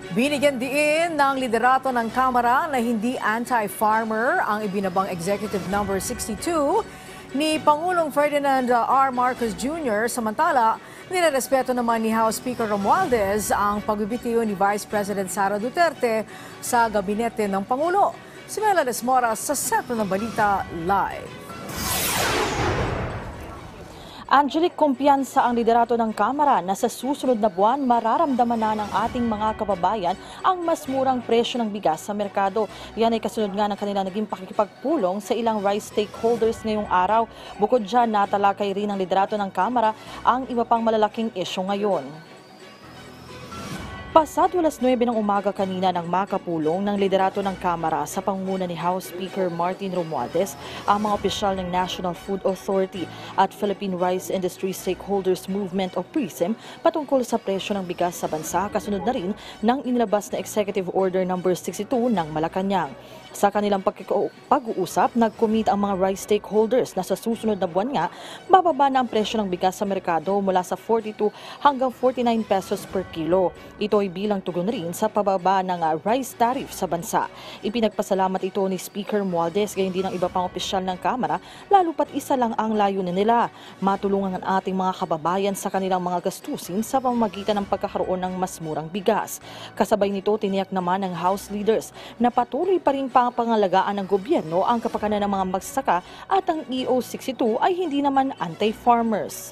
Binigyan din ng liderato ng Kamara na hindi anti-farmer ang ibinabang Executive Number 62 ni Pangulong Ferdinand R. Marcos Jr. Samantala, nirerespeto naman ni House Speaker Romualdez ang pagbibitiw ni Vice President Sara Duterte sa gabinete ng Pangulo. Si Melanie Mora sa Sentro ng Balita Live. Angelic, kumpiyansa ang liderato ng Kamara na sa susunod na buwan mararamdaman na ng ating mga kababayan ang mas murang presyo ng bigas sa merkado. Yan ay kasunod nga ng kanila naging pakikipagpulong sa ilang rice stakeholders ngayong araw. Bukod dyan, natalakay rin ng liderato ng Kamara ang iba pang malalaking isyu ngayon. Pasado alas 9 ng umaga kanina nang makapulong ng liderato ng Kamara sa pangunguna ni House Speaker Martin Romualdez ang mga opisyal ng National Food Authority at Philippine Rice Industry Stakeholders Movement o PRISM patungkol sa presyo ng bigas sa bansa, kasunod na rin ng inilabas na Executive Order No. 62 ng Malacanang. Sa kanilang pag-uusap, nag-commit ang mga rice stakeholders na sa susunod na buwan nga, bababa na ang presyo ng bigas sa merkado mula sa 42 hanggang 49 pesos per kilo. Ito ay bilang tugon rin sa pababa ng rice tariff sa bansa. Ipinagpasalamat ito ni Speaker Romualdez, gayon din ng iba pang opisyal ng Kamara, lalo pat isa lang ang layunin nila: matulungan ang ating mga kababayan sa kanilang mga gastusin sa pamamagitan ng pagkakaroon ng mas murang bigas. Kasabay nito, tiniyak naman ng House leaders na patuloy pa rin pangangalagaan ng gobyerno ang kapakanan ng mga magsasaka at ang EO62 ay hindi naman anti-farmers.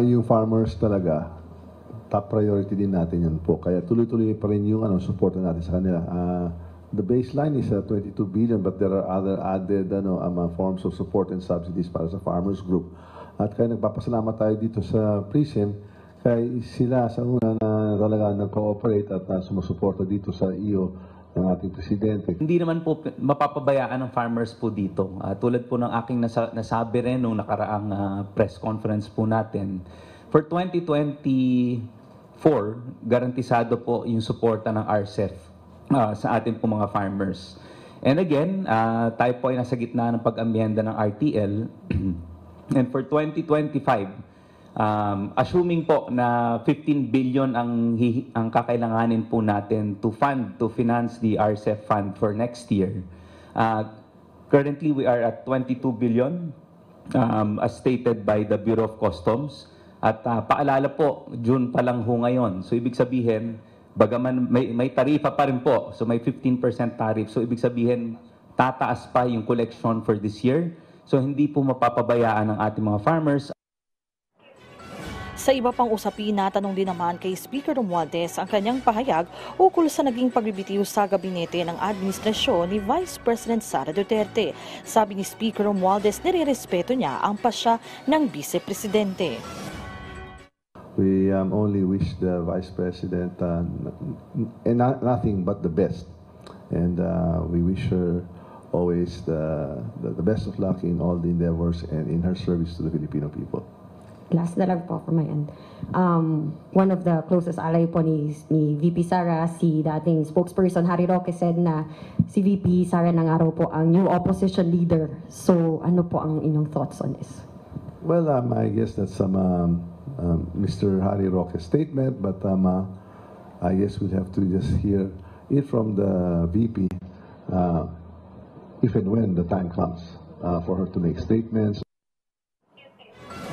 Yung farmers talaga, top priority din natin yan po. Kaya tuloy-tuloy pa rin yung support natin sa kanila. The baseline is 22 billion but there are other added forms of support and subsidies para sa farmers group. At kaya nagpapasalamat tayo dito sa PRISM kay sila sa una na talaga nag-cooperate at sumusuporta dito sa EO ng ating presidente. Hindi naman po mapapabayaan ng farmers po dito. Tulad po ng aking nasabi rin nung nakaraang press conference po natin, for 2024, garantisado po yung suporta ng RCEP sa ating po mga farmers. And again, tayo po ay nasa gitna ng pag-amyenda ng RTL. And for 2025, assuming po na 15 billion ang kakailanganin po natin to finance the RCEP fund for next year. Currently, we are at 22 billion as stated by the Bureau of Customs. At paalala po, June pa lang ho ngayon. So ibig sabihin, bagaman may tarifa pa rin po. So may 15% tariff. So ibig sabihin, tataas pa yung collection for this year. So hindi po mapapabayaan ng ating mga farmers. Sa iba pang usapin, natanong din naman kay Speaker Romualdez ang kanyang pahayag ukol sa naging pagbibitiw sa gabinete ng administrasyon ni Vice President Sara Duterte. Sabi ni Speaker Romualdez, nirerespeto niya ang pasya ng Vice Presidente. We only wish the Vice President nothing but the best. And we wish her always the best of luck in all the endeavors and in her service to the Filipino people. Last na lang po from my end. One of the closest ally po ni VP Sara, si dating spokesperson Harry Roque, said na si VP Sara ng araw po ang new opposition leader. So ano po ang inyong thoughts on this? Well, I guess that's Mr. Harry Roque's statement, but I guess we'll have to just hear it from the VP if and when the time comes for her to make statements.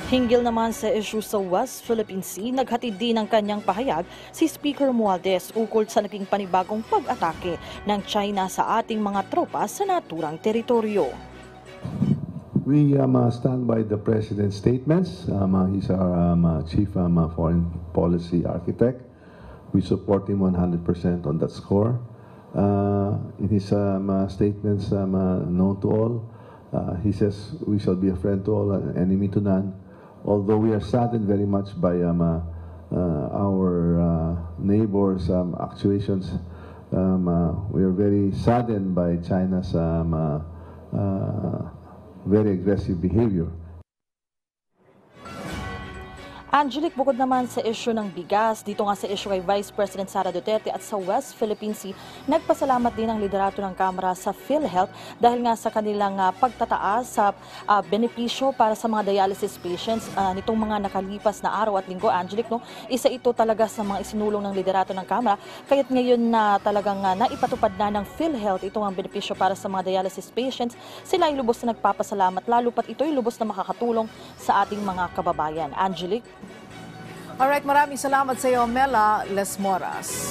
Hinggil naman sa issue sa West Philippine Sea, naghatid din ng kanyang pahayag si Speaker Romualdez ukol sa naging panibagong pag-atake ng China sa ating mga tropa sa naturang teritoryo. We stand by the President's statements. He's our chief foreign policy architect. We support him 100% on that score. In his statements known to all, he says we shall be a friend to all, an enemy to none. Although we are saddened very much by our neighbors' actuations, we are very saddened by China's very aggressive behavior. Angelic, bukod naman sa issue ng bigas, dito nga sa issue kay Vice President Sara Duterte at sa West Philippine Sea, nagpasalamat din ang liderato ng Kamara sa PhilHealth dahil nga sa kanilang pagtataas sa benepisyo para sa mga dialysis patients nitong mga nakalipas na araw at linggo. Angelic, no, isa ito talaga sa mga isinulong ng liderato ng Kamara, kaya't ngayon na talagang naipatupad na ng PhilHealth itong ang benepisyo para sa mga dialysis patients, sila ay lubos na nagpapasalamat, lalo pat ito'y lubos na makakatulong sa ating mga kababayan. Angelic? Alright, maraming salamat sa iyo, Mela Lesmoras.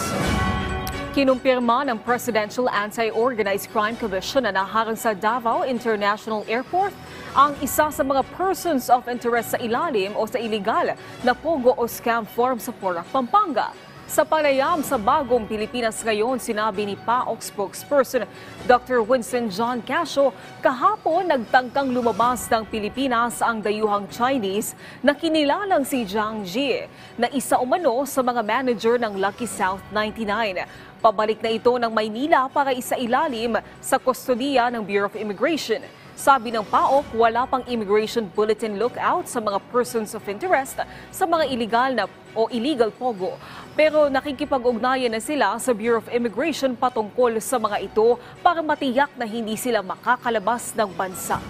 Kinumpirma ng Presidential Anti-Organized Crime Commission na naharang sa Davao International Airport ang isa sa mga persons of interest sa ilalim o sa iligal na pogo o scam form sa Porac, Pampanga. Sa panayam sa Bagong Pilipinas ngayon, sinabi ni PAOK spokesperson Dr. Winston John Casio, kahapon nagtangkang lumabas ng Pilipinas ang dayuhang Chinese na kinilalang si Zhang Ji, na isa umano sa mga manager ng Lucky South 99. Pabalik na ito ng Maynila para isailalim sa kustodiya ng Bureau of Immigration. Sabi ng PAOK, wala pang immigration bulletin lookout sa mga persons of interest sa mga illegal pogo. Pero nakikipag-ugnayan na sila sa Bureau of Immigration patungkol sa mga ito para matiyak na hindi sila makakalabas ng bansa.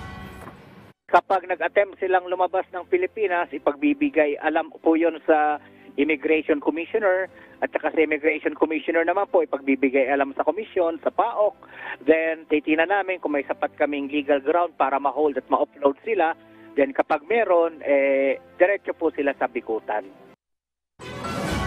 Kapag nag-attempt silang lumabas ng Pilipinas, ipagbibigay alam po yun sa Immigration Commissioner at saka sa Immigration Commissioner naman po ipagbibigay alam sa komisyon, sa PAOK. Then titingnan namin kung may sapat kaming legal ground para ma-hold at ma-upload sila. Then kapag meron, diretso po sila sa bikutan.